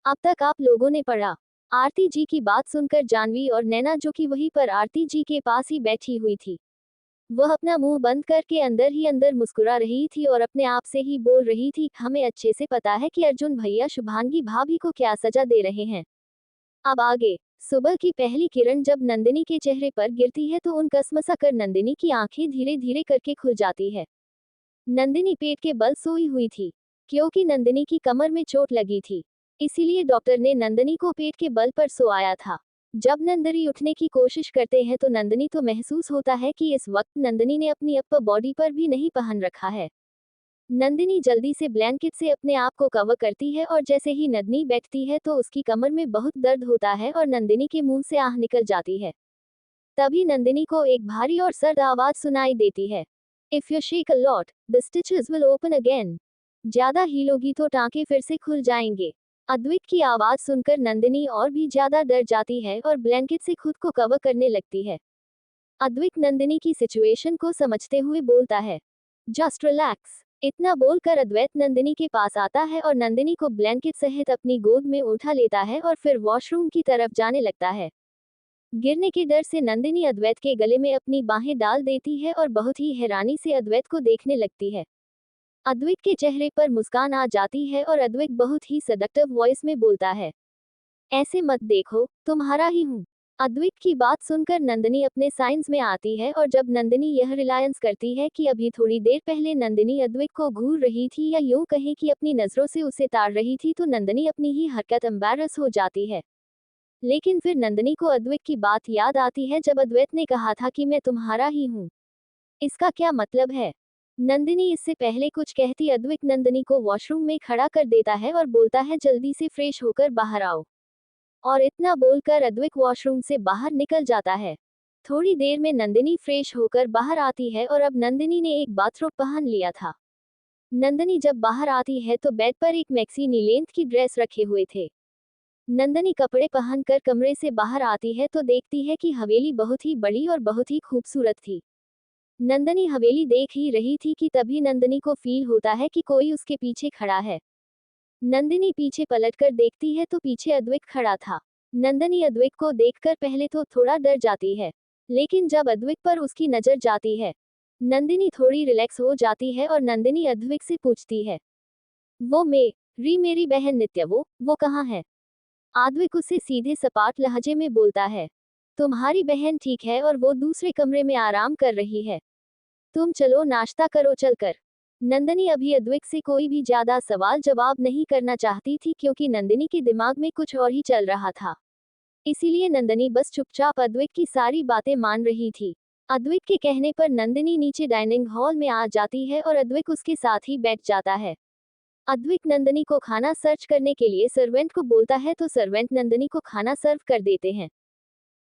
अब तक आप लोगों ने पढ़ा। आरती जी की बात सुनकर जानवी और नैना, जो कि वहीं पर आरती जी के पास ही बैठी हुई थी, वह अपना मुंह बंद करके अंदर ही अंदर मुस्कुरा रही थी और अपने आप से ही बोल रही थी, हमें अच्छे से पता है कि अर्जुन भैया शुभांगी भाभी को क्या सजा दे रहे हैं। अब आगे। सुबह की पहली किरण जब नंदिनी के चेहरे पर गिरती है तो उन कसमसा कर नंदिनी की आंखें धीरे धीरे करके खुल जाती है। नंदिनी पेट के बल सोई हुई थी, क्योंकि नंदिनी की कमर में चोट लगी थी। इसीलिए डॉक्टर ने नंदिनी को पेट के बल पर सोआया था। जब नंदिनी उठने की कोशिश करते हैं तो नंदिनी को महसूस होता है कि इस वक्त नंदिनी ने अपनी अपर बॉडी पर भी नहीं पहन रखा है। नंदिनी जल्दी से ब्लैंकेट से अपने आप को कवर करती है और जैसे ही नंदिनी बैठती है तो उसकी कमर में बहुत दर्द होता है और नंदिनी के मुंह से आह निकल जाती है। तभी नंदिनी को एक भारी और सर्द आवाज सुनाई देती है। If you shake a lot, the stitches will open again. ज्यादा हीलोगी तो टांके फिर से खुल जाएंगे। अद्वैत की आवाज सुनकर नंदिनी और भी ज्यादा डर जाती है और ब्लैंकेट से खुद को कवर करने लगती है। अद्वैत नंदिनी की सिचुएशन को समझते हुए बोलता है, जस्ट रिलैक्स। इतना बोलकर अद्वैत नंदिनी के पास आता है और नंदिनी को ब्लैंकेट सहित अपनी गोद में उठा लेता है और फिर वॉशरूम की तरफ जाने लगता है। गिरने के डर से नंदिनी अद्वैत के गले में अपनी बाहें डाल देती है और बहुत ही हैरानी से अद्वैत को देखने लगती है। अद्वैत के चेहरे पर मुस्कान आ जाती है और अद्वैत बहुत ही सडक्टिव वॉइस में बोलता है, ऐसे मत देखो, तुम्हारा ही हूँ। अद्वैत की बात सुनकर नंदिनी अपने साइंस में आती है और जब नंदिनी यह रिलायंस करती है कि अभी थोड़ी देर पहले नंदिनी अद्वैत को घूर रही थी या यूं कहें कि अपनी नजरों से उसे ताड़ रही थी, तो नंदिनी अपनी ही हरकत एम्बैरस हो जाती है। लेकिन फिर नंदिनी को अद्वैत की बात याद आती है जब अद्वैत ने कहा था कि मैं तुम्हारा ही हूँ। इसका क्या मतलब है? नंदिनी इससे पहले कुछ कहती अद्वैत नंदिनी को वॉशरूम में खड़ा कर देता है और बोलता है, जल्दी से फ्रेश होकर बाहर आओ। और इतना बोलकर अद्वैत वॉशरूम से बाहर निकल जाता है। थोड़ी देर में नंदिनी फ्रेश होकर बाहर आती है और अब नंदिनी ने एक बाथरोब पहन लिया था। नंदिनी जब बाहर आती है तो बेड पर एक मैक्सी नी लेंथ की ड्रेस रखे हुए थे। नंदिनी कपड़े पहनकर कमरे से बाहर आती है तो देखती है कि हवेली बहुत ही बड़ी और बहुत ही खूबसूरत थी। नंदिनी हवेली देख ही रही थी कि तभी नंदिनी को फील होता है कि कोई उसके पीछे खड़ा है। नंदिनी पीछे पलटकर देखती है तो पीछे अद्वैत खड़ा था। नंदिनी अद्वैत को देखकर पहले तो थोड़ा डर जाती है, लेकिन जब अद्वैत पर उसकी नजर जाती है, नंदिनी थोड़ी रिलैक्स हो जाती है और नंदिनी अद्वैत से पूछती है, वो मेरी बहन नित्या, वो कहाँ है? अद्वैत उसे सीधे सपाट लहजे में बोलता है, तुम्हारी बहन ठीक है और वो दूसरे कमरे में आराम कर रही है। तुम चलो नाश्ता करो चलकर। नंदिनी अभी अद्वैत से कोई भी ज्यादा सवाल जवाब नहीं करना चाहती थी, क्योंकि नंदिनी के दिमाग में कुछ और ही चल रहा था। इसीलिए नंदिनी बस चुपचाप अद्वैत की सारी बातें मान रही थी। अद्वैत के कहने पर नंदिनी नीचे डाइनिंग हॉल में आ जाती है और अद्वैत उसके साथ ही बैठ जाता है। अद्वैत नंदिनी को खाना सर्च करने के लिए सर्वेंट को बोलता है तो सर्वेंट नंदिनी को खाना सर्व कर देते हैं।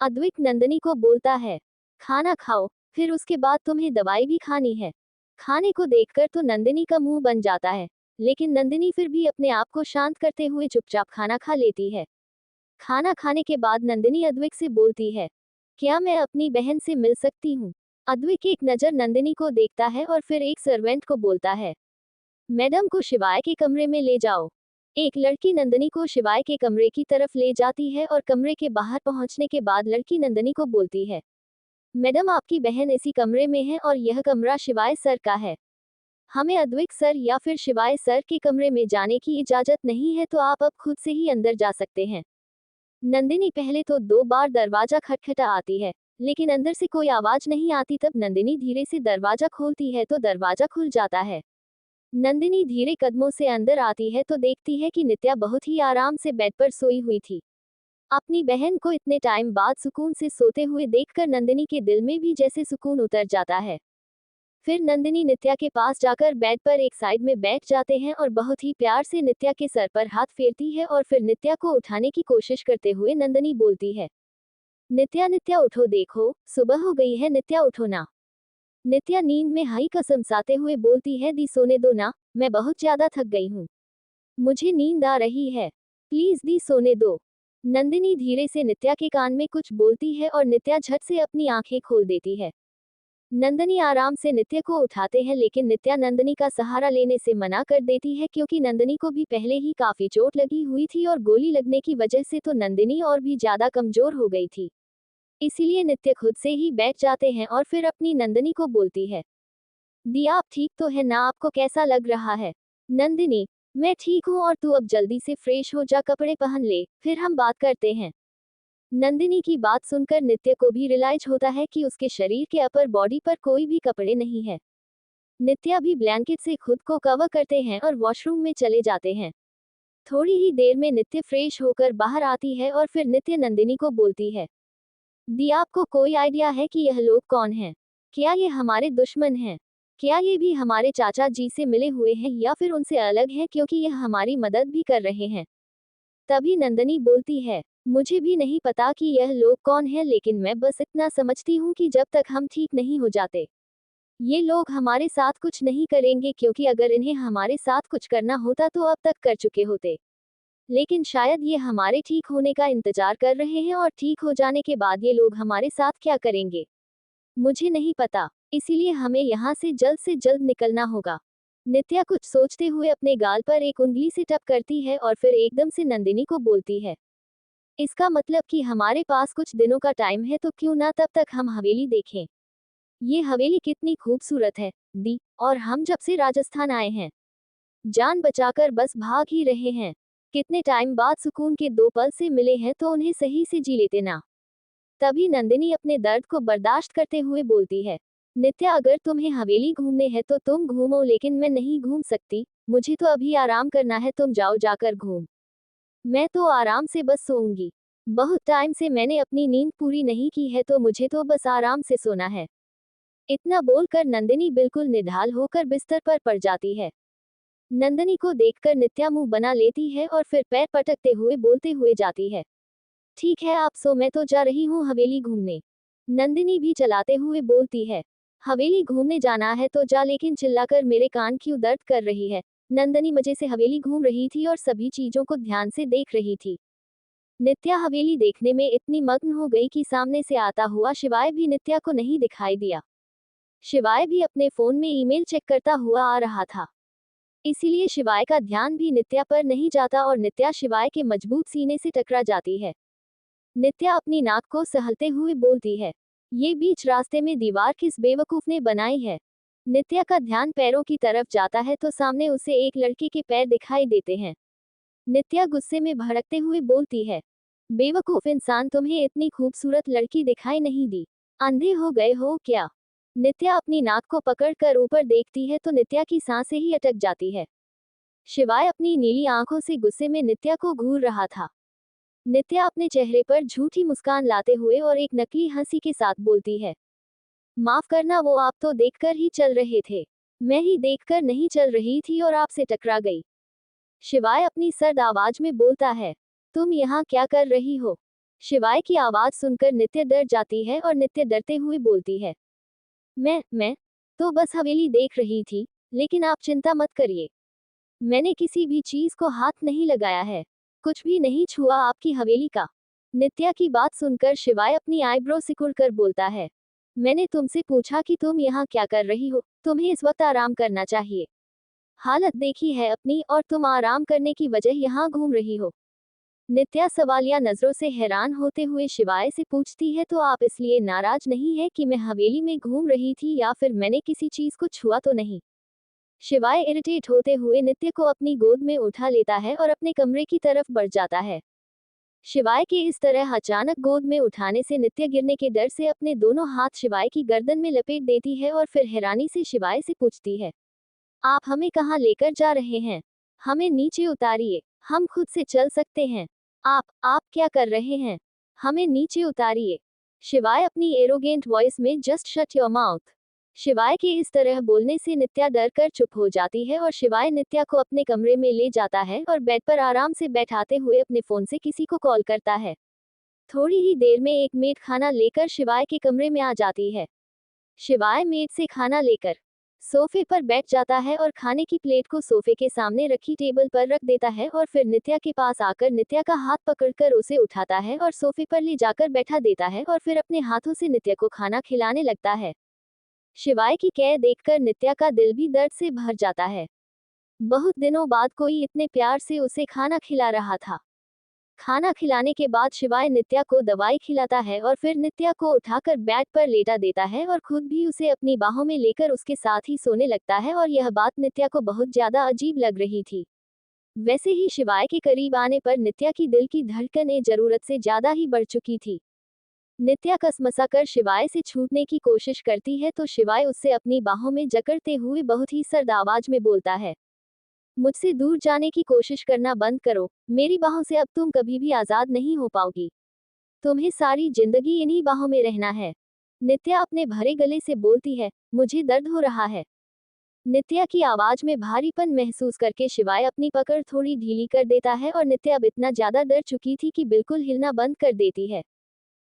अद्वैत नंदिनी को बोलता है, खाना खाओ, फिर उसके बाद तुम्हें दवाई भी खानी है। खाने को देखकर तो नंदिनी का मुंह बन जाता है, लेकिन नंदिनी फिर भी अपने आप को शांत करते हुए चुपचाप खाना खा लेती है। खाना खाने के बाद नंदिनी अद्वैत से बोलती है, क्या मैं अपनी बहन से मिल सकती हूँ? अद्वैत एक नज़र नंदिनी को देखता है और फिर एक सर्वेंट को बोलता है, मैडम को शिवाय के कमरे में ले जाओ। एक लड़की नंदिनी को शिवाय के कमरे की तरफ ले जाती है और कमरे के बाहर पहुंचने के बाद लड़की नंदिनी को बोलती है, मैडम आपकी बहन इसी कमरे में है और यह कमरा शिवाय सर का है। हमें अद्वैत सर या फिर शिवाय सर के कमरे में जाने की इजाजत नहीं है, तो आप अब खुद से ही अंदर जा सकते हैं। नंदिनी पहले तो 2 बार दरवाजा खटखटा आती है, लेकिन अंदर से कोई आवाज नहीं आती। तब नंदिनी धीरे से दरवाजा खोलती है तो दरवाजा खुल जाता है। नंदिनी धीरे कदमों से अंदर आती है तो देखती है कि नित्या बहुत ही आराम से बेड पर सोई हुई थी। अपनी बहन को इतने टाइम बाद सुकून से सोते हुए देखकर नंदिनी के दिल में भी जैसे सुकून उतर जाता है। फिर नंदिनी नित्या के पास जाकर बेड पर एक साइड में बैठ जाते हैं और बहुत ही प्यार से नित्या के सर पर हाथ फेरती है और फिर नित्या को उठाने की कोशिश करते हुए नंदिनी बोलती है, नित्या नित्या उठो, देखो सुबह हो गई है, नित्या उठो ना। नित्या नींद में हाई कसम साते हुए बोलती है, दी सोने दो ना, मैं बहुत ज्यादा थक गई हूँ, मुझे नींद आ रही है, प्लीज दी सोने दो। नंदिनी धीरे से नित्या के कान में कुछ बोलती है और नित्या झट से अपनी आंखें खोल देती है। नंदिनी आराम से नित्य को उठाते हैं, लेकिन नित्या नंदिनी का सहारा लेने से मना कर देती है क्योंकि नंदिनी को भी पहले ही काफी चोट लगी हुई थी और गोली लगने की वजह से तो नंदिनी और भी ज्यादा कमजोर हो गई थी। इसीलिए नित्य खुद से ही बैठ जाते हैं और फिर अपनी नंदिनी को बोलती है, दी आप ठीक तो है ना, आपको कैसा लग रहा है? नंदिनी, मैं ठीक हूँ और तू अब जल्दी से फ्रेश हो जा, कपड़े पहन ले, फिर हम बात करते हैं। नंदिनी की बात सुनकर नित्य को भी रियलाइज होता है कि उसके शरीर के अपर बॉडी पर कोई भी कपड़े नहीं है। नित्या भी ब्लैंकेट से खुद को कवर करते हैं और वॉशरूम में चले जाते हैं। थोड़ी ही देर में नित्य फ्रेश होकर बाहर आती है और फिर नित्य नंदिनी को बोलती है, दी आपको कोई आइडिया है कि यह लोग कौन हैं? क्या ये हमारे दुश्मन हैं? क्या ये भी हमारे चाचा जी से मिले हुए हैं या फिर उनसे अलग हैं क्योंकि यह हमारी मदद भी कर रहे हैं? तभी नंदिनी बोलती है, मुझे भी नहीं पता कि यह लोग कौन हैं, लेकिन मैं बस इतना समझती हूँ कि जब तक हम ठीक नहीं हो जाते, ये लोग हमारे साथ कुछ नहीं करेंगे, क्योंकि अगर इन्हें हमारे साथ कुछ करना होता तो अब तक कर चुके होते। लेकिन शायद ये हमारे ठीक होने का इंतजार कर रहे हैं और ठीक हो जाने के बाद ये लोग हमारे साथ क्या करेंगे, मुझे नहीं पता। इसीलिए हमें यहाँ से जल्द निकलना होगा। नित्या कुछ सोचते हुए अपने गाल पर एक उंगली से टप करती है और फिर एकदम से नंदिनी को बोलती है, इसका मतलब कि हमारे पास कुछ दिनों का टाइम है, तो क्यों ना तब तक हम हवेली देखें। ये हवेली कितनी खूबसूरत है दी, और हम जब से राजस्थान आए हैं जान बचाकर बस भाग ही रहे हैं। कितने टाइम बाद सुकून के दो पल से मिले हैं, तो उन्हें सही से जी लेते ना। तभी नंदिनी अपने दर्द को बर्दाश्त करते हुए बोलती है, नित्या अगर तुम्हें हवेली घूमने है तो तुम घूमो, लेकिन मैं नहीं घूम सकती, मुझे तो अभी आराम करना है, तुम जाओ जाकर घूम। मैं तो आराम से बस सोऊंगी। बहुत टाइम से मैंने अपनी नींद पूरी नहीं की है, तो मुझे तो बस आराम से सोना है। इतना बोलकर नंदिनी बिल्कुल निढाल होकर बिस्तर पर पड़ जाती है। नंदिनी को देखकर नित्या मुंह बना लेती है और फिर पैर पटकते हुए बोलते हुए जाती है, ठीक है आप सो, मैं तो जा रही हूँ हवेली घूमने। नंदिनी भी चलाते हुए बोलती है, हवेली घूमने जाना है तो जा, लेकिन चिल्लाकर मेरे कान क्यों दर्द कर रही है। नंदिनी मजे से हवेली घूम रही थी और सभी चीजों को ध्यान से देख रही थी। नित्या हवेली देखने में इतनी मग्न हो गई कि सामने से आता हुआ शिवाय भी नित्या को नहीं दिखाई दिया। शिवाय भी अपने फोन में ईमेल चेक करता हुआ आ रहा था। इसीलिए शिवाय का ध्यान भी नित्या पर नहीं जाता और नित्या शिवाय के मजबूत सीने से टकरा जाती है। नित्या अपनी नाक को सहलते हुए बोलती है, ये बीच रास्ते में दीवार किस बेवकूफ ने बनाई है। नित्या का ध्यान पैरों की तरफ जाता है तो सामने उसे एक लड़के के पैर दिखाई देते हैं। नित्या गुस्से में भड़कते हुए बोलती है, बेवकूफ इंसान, तुम्हें इतनी खूबसूरत लड़की दिखाई नहीं दी, अंधे हो गए हो क्या? नित्या अपनी नाक को पकड़कर ऊपर देखती है तो नित्या की सांसें ही अटक जाती है। शिवाय अपनी नीली आंखों से गुस्से में नित्या को घूर रहा था। नित्या अपने चेहरे पर झूठी मुस्कान लाते हुए और एक नकली हंसी के साथ बोलती है, माफ करना, वो आप तो देखकर ही चल रहे थे, मैं ही देखकर नहीं चल रही थी और आपसे टकरा गई। शिवाय अपनी सर्द आवाज में बोलता है, तुम यहाँ क्या कर रही हो? शिवाय की आवाज सुनकर नित्य डर जाती है और नित्य डरते हुए बोलती है, मैं तो बस हवेली देख रही थी, लेकिन आप चिंता मत करिए, मैंने किसी भी चीज को हाथ नहीं लगाया है, कुछ भी नहीं छुआ आपकी हवेली का। नित्या की बात सुनकर शिवाय अपनी आईब्रो सिकुड़कर बोलता है, मैंने तुमसे पूछा कि तुम यहाँ क्या कर रही हो, तुम्हें इस वक्त आराम करना चाहिए। हालत देखी है अपनी, और तुम आराम करने की वजह यहाँ घूम रही हो। नित्या सवालिया नजरों से हैरान होते हुए शिवाय से पूछती है, तो आप इसलिए नाराज नहीं है कि मैं हवेली में घूम रही थी, या फिर मैंने किसी चीज को छुआ तो नहीं? शिवाय इरिटेट होते हुए नित्य को अपनी गोद में उठा लेता है और अपने कमरे की तरफ बढ़ जाता है। शिवाय के इस तरह अचानक गोद में उठाने से नित्य गिरने के डर से अपने दोनों हाथ शिवाय की गर्दन में लपेट देती है और फिर हैरानी से शिवाय से पूछती है, आप हमें कहाँ लेकर जा रहे हैं? हमें नीचे उतारिए, हम खुद से चल सकते हैं। आप क्या कर रहे हैं? हमें नीचे उतारिए। शिवाय अपनी एरोगेंट वॉइस में, जस्ट शट योर माउथ। शिवाय के इस तरह बोलने से नित्या डर कर चुप हो जाती है और शिवाय नित्या को अपने कमरे में ले जाता है और बेड पर आराम से बैठाते हुए अपने फोन से किसी को कॉल करता है। थोड़ी ही देर में एक मेड खाना लेकर शिवाय के कमरे में आ जाती है। शिवाय मेड से खाना लेकर सोफे पर बैठ जाता है और खाने की प्लेट को सोफे के सामने रखी टेबल पर रख देता है और फिर नित्या के पास आकर नित्या का हाथ पकड़कर उसे उठाता है और सोफे पर ले जाकर बैठा देता है और फिर अपने हाथों से नित्या को खाना खिलाने लगता है। शिवाय की कैर देखकर नित्या का दिल भी दर्द से भर जाता है। बहुत दिनों बाद कोई इतने प्यार से उसे खाना खिला रहा था। खाना खिलाने के बाद शिवाय नित्या को दवाई खिलाता है और फिर नित्या को उठाकर बेड पर लेटा देता है और खुद भी उसे अपनी बाहों में लेकर उसके साथ ही सोने लगता है और यह बात नित्या को बहुत ज्यादा अजीब लग रही थी। वैसे ही शिवाय के करीब आने पर नित्या की दिल की धड़कनें जरूरत से ज्यादा ही बढ़ चुकी थी। नित्या कसमसाकर शिवाय से छूटने की कोशिश करती है तो शिवाय उससे अपनी बाहों में जकड़ते हुए बहुत ही सर्द आवाज में बोलता है, मुझसे दूर जाने की कोशिश करना बंद करो, मेरी बाहों से अब तुम कभी भी आजाद नहीं हो पाओगी। तुम्हें सारी जिंदगी इन्हीं बाहों में रहना है। नित्या अपने भरे गले से बोलती है, मुझे दर्द हो रहा है। नित्या की आवाज में भारीपन महसूस करके शिवाय अपनी पकड़ थोड़ी ढीली कर देता है और नित्या अब इतना ज्यादा डर चुकी थी कि बिल्कुल हिलना बंद कर देती है।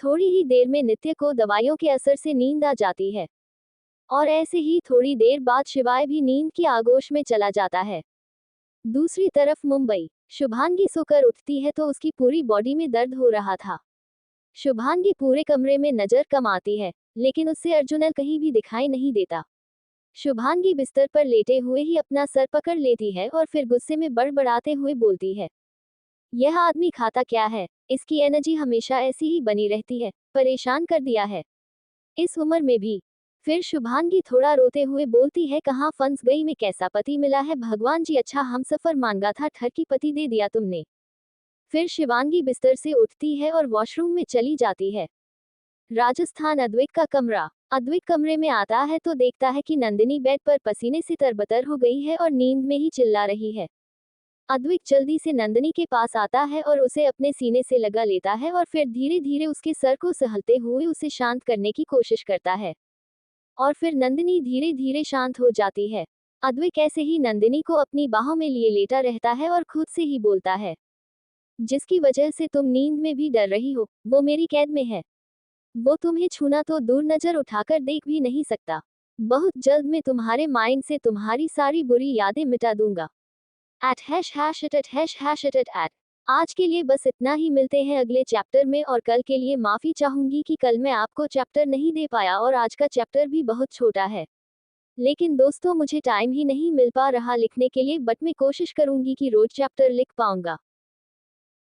थोड़ी ही देर में नित्य को दवाइयों के असर से नींद आ जाती है और ऐसे ही थोड़ी देर बाद शिवाय भी नींद की आगोश में चला जाता है। दूसरी तरफ मुंबई, शुभांगी सोकर उठती है तो उसकी पूरी बॉडी में दर्द हो रहा था। शुभांगी पूरे कमरे में नजर कम आती है, लेकिन उससे अर्जुनल कहीं भी दिखाई नहीं देता। शुभांगी बिस्तर पर लेटे हुए ही अपना सर पकड़ लेती है और फिर गुस्से में बड़बड़ाते हुए बोलती है, यह आदमी खाता क्या है, इसकी एनर्जी हमेशा ऐसी ही बनी रहती है, परेशान कर दिया है, इस उम्र में भी। फिर शुभांगी थोड़ा रोते हुए बोलती है, कहाँ फंस गई मैं, कैसा पति मिला है भगवान जी, अच्छा हमसफर मांगा था, ठरकी पति दे दिया तुमने। फिर शिवांगी बिस्तर से उठती है और वॉशरूम में चली जाती है। राजस्थान, अद्वैत का कमरा। अद्वैत कमरे में आता है तो देखता है कि नंदिनी बेड पर पसीने से तरबतर हो गई है और नींद में ही चिल्ला रही है। अद्वैत जल्दी से नंदिनी के पास आता है और उसे अपने सीने से लगा लेता है और फिर धीरे धीरे उसके सर को सहलते हुए उसे शांत करने की कोशिश करता है और फिर नंदिनी धीरे धीरे शांत हो जाती है। अद्वैत ऐसे ही नंदिनी को अपनी बाहों में लिए लेटा रहता है और खुद से ही बोलता है, जिसकी वजह से तुम नींद में भी डर रही हो, वो मेरी कैद में है। वो तुम्हें छूना तो दूर, नजर उठाकर देख भी नहीं सकता। बहुत जल्द मैं तुम्हारे माइंड से तुम्हारी सारी बुरी यादें मिटा दूंगा। @#@@@@। आज के लिए बस इतना ही, मिलते हैं अगले चैप्टर में और कल के लिए माफी चाहूंगी कि कल मैं आपको चैप्टर नहीं दे पाया और आज का चैप्टर भी बहुत छोटा है। लेकिन दोस्तों मुझे टाइम ही नहीं मिल पा रहा लिखने के लिए, बट मैं कोशिश करूंगी कि रोज चैप्टर लिख पाऊंगा।